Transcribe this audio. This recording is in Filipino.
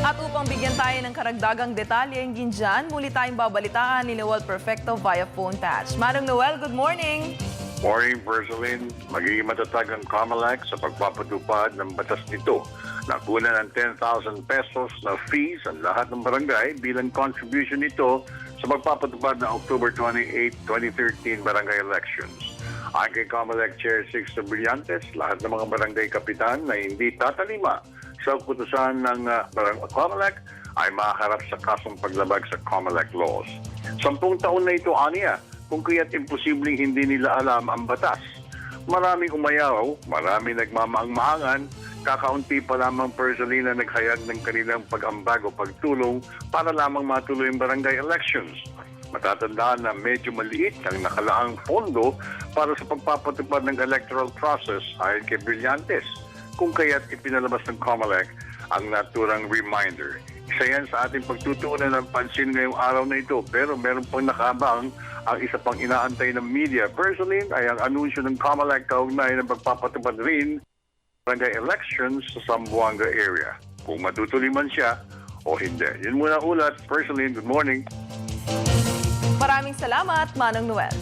At upang bigyan tayo ng karagdagang detalye hingin dyan, muli tayong babalitaan ni Noel Perfecto via phone patch. Manong Noel, good morning! Morning, Berzelin. Magiging matatag ang COMELEC sa pagpapatupad ng batas nito. Nakunan ng 10,000 pesos na fees ang lahat ng barangay bilang contribution nito sa pagpapatupad ng October 28, 2013 barangay elections. Ayon kay COMELEC Chair Sixto Brillantes, lahat ng mga barangay kapitan na hindi tatalima sa kutusan ng COMELEC ay makaharap sa kasong paglabag sa COMELEC laws. 10 taon na ito, aniya, kung kaya't imposibleng hindi nila alam ang batas. Maraming umayaw, maraming nagmamaang-maangan, kakaunti pa lamang personally na naghayag ng kanilang pag-ambag o pagtulong para lamang matuloy ang barangay elections. Matatandaan na medyo maliit ang nakalaang pondo para sa pagpapatupad ng electoral process ayon kay Brillantes, kung kaya't ipinalabas ng COMELEC ang naturang reminder. Isa yan sa ating pagtutuunan ng pansin ngayong araw na ito, pero meron pang nakabang ang isa pang inaantay ng media. Personally, ay ang anunsyo ng COMELEC kaugnay ng pagpapatupad rin barangay elections sa Zamboanga area. Kung matutuloy man siya o hindi. Yun muna ulat. Personally, good morning. Maraming salamat, Manong Noel.